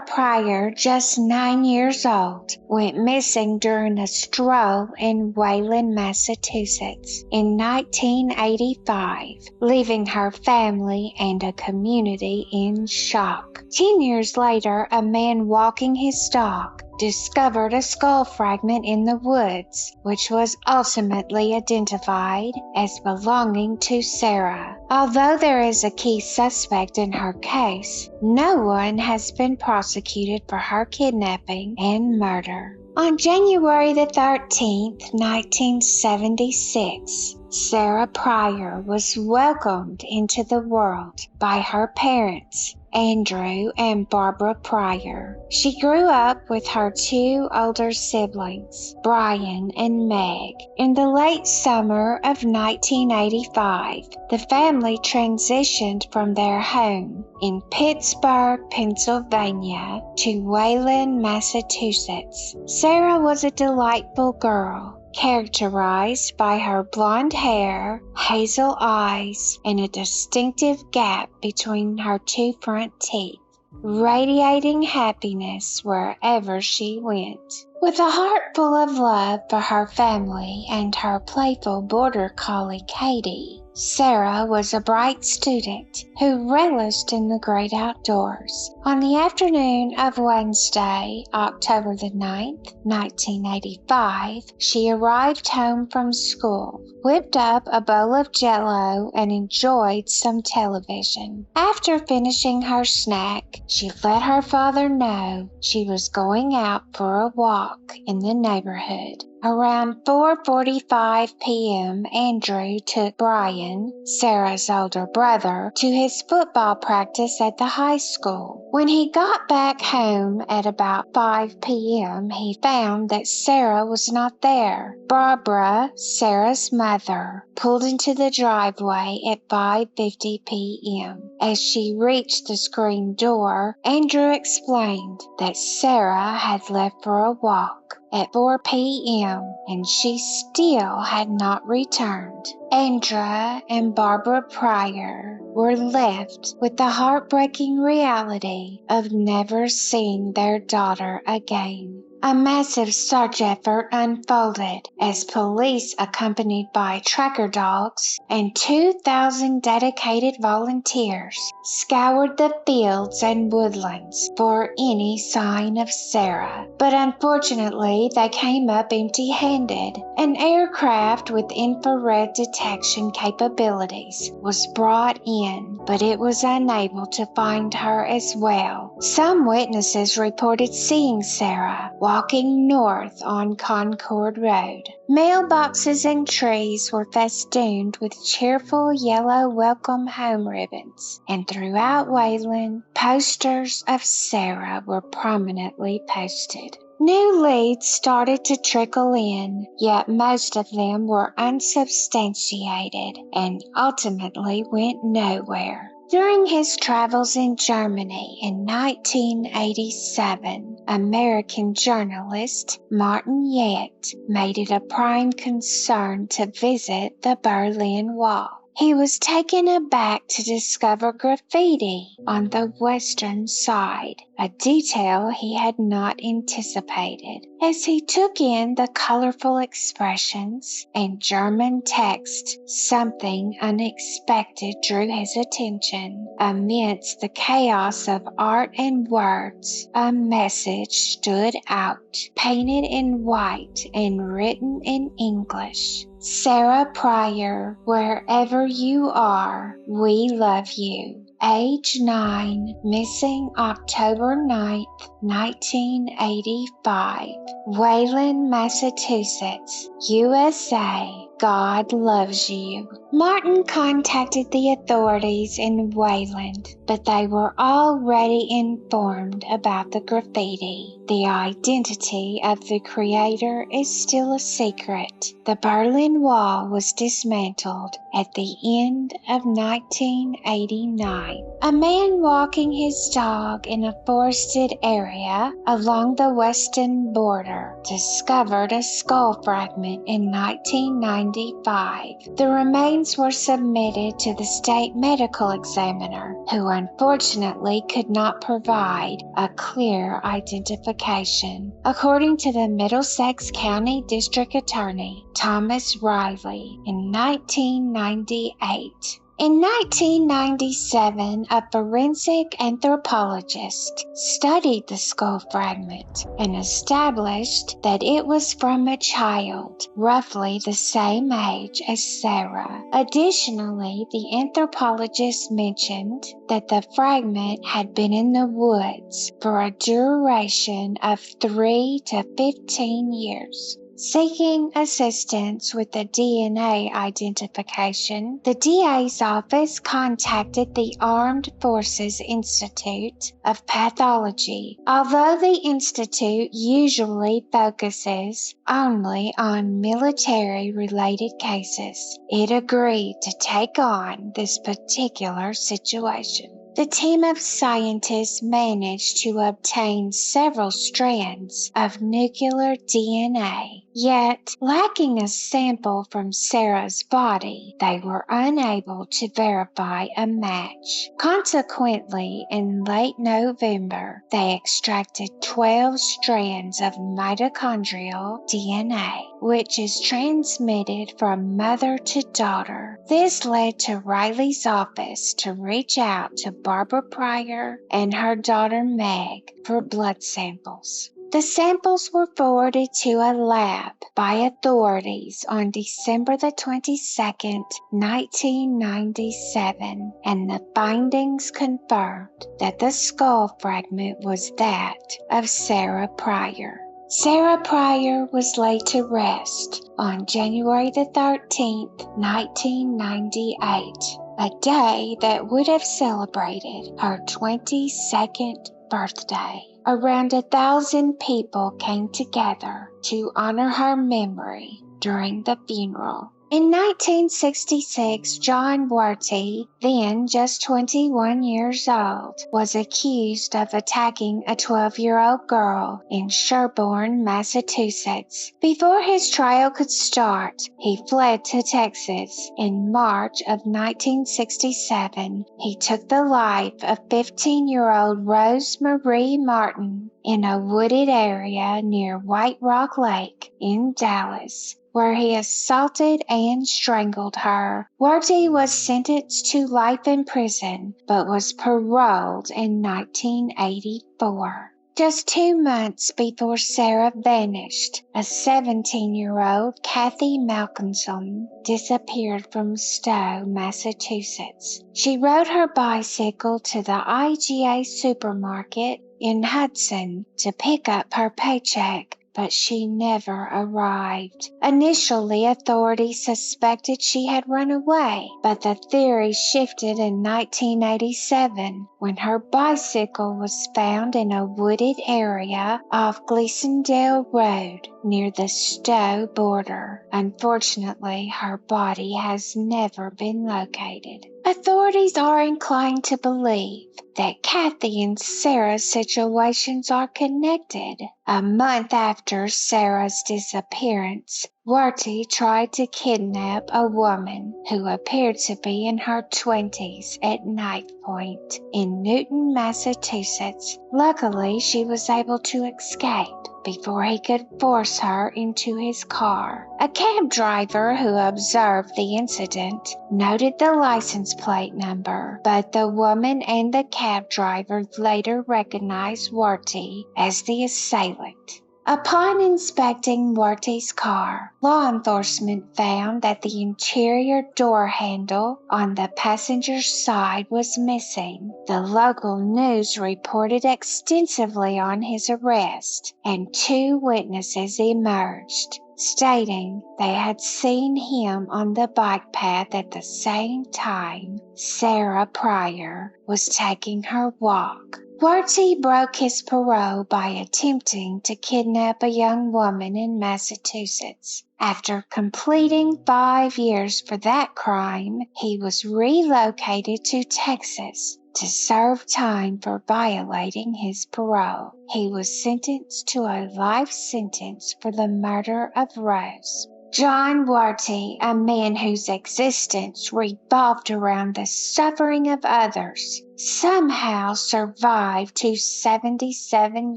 Sarah Pryor, just 9 years old, went missing during a stroll in Wayland, Massachusetts in 1985, leaving her family and a community in shock. 10 years later, a man walking his dog discovered a skull fragment in the woods, which was ultimately identified as belonging to Sarah. Although there is a key suspect in her case, no one has been prosecuted for her kidnapping and murder. On January the 13th, 1976, Sarah Pryor was welcomed into the world by her parents, Andrew and Barbara Pryor. She grew up with her two older siblings, Brian and Meg. In the late summer of 1985, the family transitioned from their home in Pittsburgh, Pennsylvania, to Wayland, Massachusetts. Sarah was a delightful girl, characterized by her blonde hair, hazel eyes, and a distinctive gap between her two front teeth, radiating happiness wherever she went. With a heart full of love for her family and her playful border collie Katie, Sarah was a bright student who relished in the great outdoors. On the afternoon of Wednesday, October the 9th, 1985, she arrived home from school, whipped up a bowl of Jell-O, and enjoyed some television. After finishing her snack, she let her father know she was going out for a walk in the neighborhood. Around 4:45 p.m., Andrew took Brian, Sarah's older brother, to his football practice at the high school. When he got back home at about 5 p.m., he found that Sarah was not there. Barbara, Sarah's mother, pulled into the driveway at 5:50 p.m. As she reached the screen door, Andrew explained that Sarah had left for a walk at 4 p.m. and she still had not returned. Andra and Barbara Pryor were left with the heartbreaking reality of never seeing their daughter again. A massive search effort unfolded as police, accompanied by tracker dogs and 2,000 dedicated volunteers, scoured the fields and woodlands for any sign of Sarah. But unfortunately, they came up empty-handed. An aircraft with infrared detection capabilities was brought in, but it was unable to find her as well. Some witnesses reported seeing Sarah walking north on Concord Road. Mailboxes and trees were festooned with cheerful yellow welcome home ribbons, and throughout Wayland, posters of Sarah were prominently posted. New leads started to trickle in, yet most of them were unsubstantiated and ultimately went nowhere. During his travels in Germany in 1987, American journalist Martin Yett made it a prime concern to visit the Berlin Wall. He was taken aback to discover graffiti on the western side, a detail he had not anticipated. As he took in the colorful expressions and German text, something unexpected drew his attention. Amidst the chaos of art and words, a message stood out, painted in white and written in English. Sarah Pryor, wherever you are, we love you. Age 9, missing October 9th, 1985. Wayland, Massachusetts, USA. God loves you. Martin contacted the authorities in Wayland, but they were already informed about the graffiti. The identity of the creator is still a secret. The Berlin Wall was dismantled at the end of 1989. A man walking his dog in a forested area along the western border discovered a skull fragment in 1990 1995. The remains were submitted to the state medical examiner, who unfortunately could not provide a clear identification. According to the Middlesex County District Attorney, Thomas Riley, in 1998. In 1997, a forensic anthropologist studied the skull fragment and established that it was from a child roughly the same age as Sarah. Additionally, the anthropologist mentioned that the fragment had been in the woods for a duration of 3 to 15 years. Seeking assistance with the DNA identification, the DA's office contacted the Armed Forces Institute of Pathology. Although the institute usually focuses only on military-related cases, it agreed to take on this particular situation. The team of scientists managed to obtain several strands of nuclear DNA, yet, lacking a sample from Sarah's body, they were unable to verify a match. Consequently, in late November, they extracted 12 strands of mitochondrial DNA, which is transmitted from mother to daughter. This led to Riley's office to reach out to Barbara Pryor and her daughter Meg for blood samples. The samples were forwarded to a lab by authorities on December the 22nd, 1997, and the findings confirmed that the skull fragment was that of Sarah Pryor. Sarah Pryor was laid to rest on January the 13th, 1998, a day that would have celebrated her 22nd birthday. Around 1,000 people came together to honor her memory during the funeral. In 1966, John Worthy, then just 21 years old, was accused of attacking a 12-year-old girl in Sherborne, Massachusetts. Before his trial could start, he fled to Texas. In March of 1967, he took the life of 15-year-old Rose Marie Martin in a wooded area near White Rock Lake in Dallas, where he assaulted and strangled her. Worthy was sentenced to life in prison, but was paroled in 1984. Just 2 months before Sarah vanished, a 17-year-old Kathy Malcolmson disappeared from Stowe, Massachusetts. She rode her bicycle to the IGA supermarket in Hudson to pick up her paycheck, but she never arrived. Initially, authorities suspected she had run away, but the theory shifted in 1987 when her bicycle was found in a wooded area off Gleasondale Road near the Stowe border. Unfortunately, her body has never been located. Authorities are inclined to believe that Kathy and Sarah's situations are connected. A month after Sarah's disappearance, Worthy tried to kidnap a woman who appeared to be in her 20s at Knife Point in Newton, Massachusetts. Luckily, she was able to escape before he could force her into his car. A cab driver who observed the incident noted the license plate number, but the woman and the cab driver later recognized Worthy as the assailant. Upon inspecting Worthy's car, law enforcement found that the interior door handle on the passenger side was missing. The local news reported extensively on his arrest, and 2 witnesses emerged, stating they had seen him on the bike path at the same time Sarah Pryor was taking her walk. Worthy broke his parole by attempting to kidnap a young woman in Massachusetts. After completing 5 years for that crime, he was relocated to Texas to serve time for violating his parole. He was sentenced to a life sentence for the murder of Rose. John Warty, a man whose existence revolved around the suffering of others, somehow survived to 77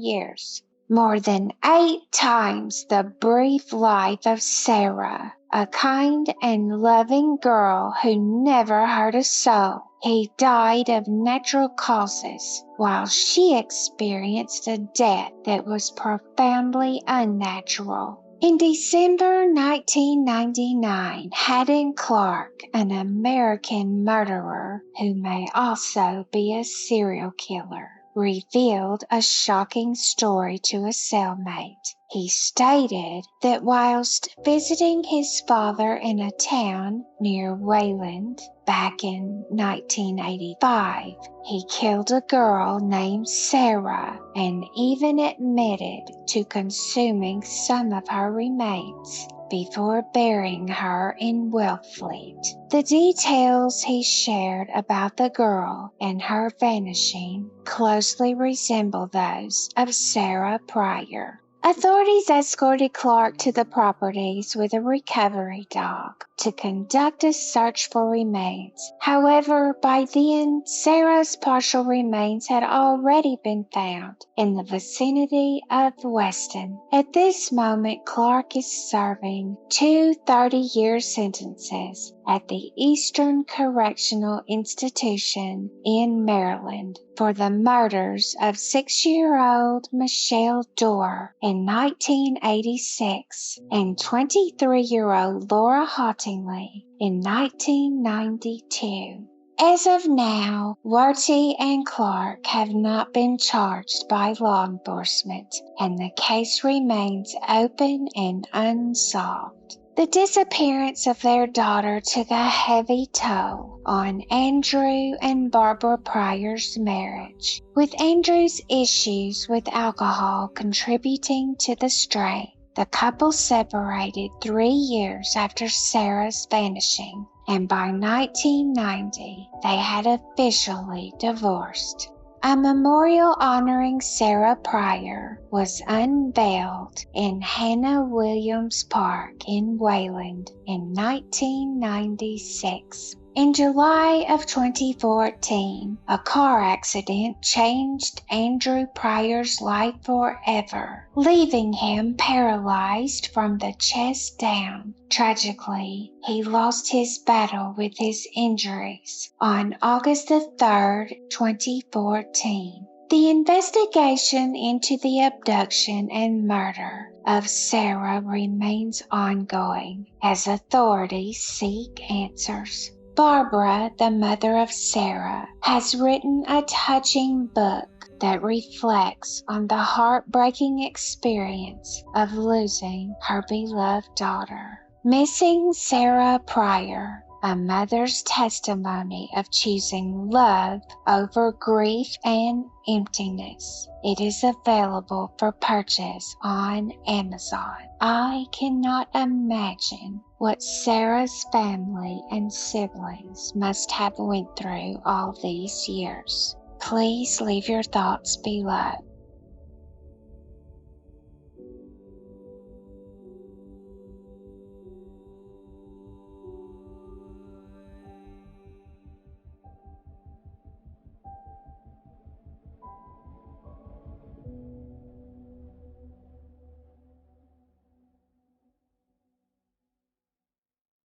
years, more than 8 times the brief life of Sarah, a kind and loving girl who never hurt a soul. He died of natural causes, while she experienced a death that was profoundly unnatural. In December 1999, Haddon Clark, an American murderer who may also be a serial killer, revealed a shocking story to a cellmate. He stated that whilst visiting his father in a town near Wayland back in 1985, he killed a girl named Sarah and even admitted to consuming some of her remains before burying her in Wellfleet. The details he shared about the girl and her vanishing closely resemble those of Sarah Pryor. Authorities escorted Clark to the properties with a recovery dog to conduct a search for remains. However, by then, Sarah's partial remains had already been found in the vicinity of Weston. At this moment, Clark is serving 2 30-year sentences at the Eastern Correctional Institution in Maryland for the murders of 6-year-old Michelle Dorr in 1986 and 23-year-old Laura Hottingley in 1992. As of now, Warty and Clark have not been charged by law enforcement, and the case remains open and unsolved. The disappearance of their daughter took a heavy toll on Andrew and Barbara Pryor's marriage, with Andrew's issues with alcohol contributing to the strain. The couple separated 3 years after Sarah's vanishing, and by 1990, they had officially divorced. A memorial honoring Sarah Pryor was unveiled in Hannah Williams Park in Wayland in 1996. In July of 2014, a car accident changed Andrew Pryor's life forever, leaving him paralyzed from the chest down. Tragically, he lost his battle with his injuries on August 3rd, 2014. The investigation into the abduction and murder of Sarah remains ongoing as authorities seek answers. Barbara, the mother of Sarah, has written a touching book that reflects on the heartbreaking experience of losing her beloved daughter. Missing Sarah Pryor, a mother's testimony of choosing love over grief and emptiness. It is available for purchase on Amazon. I cannot imagine what Sarah's family and siblings must have went through all these years. Please leave your thoughts below.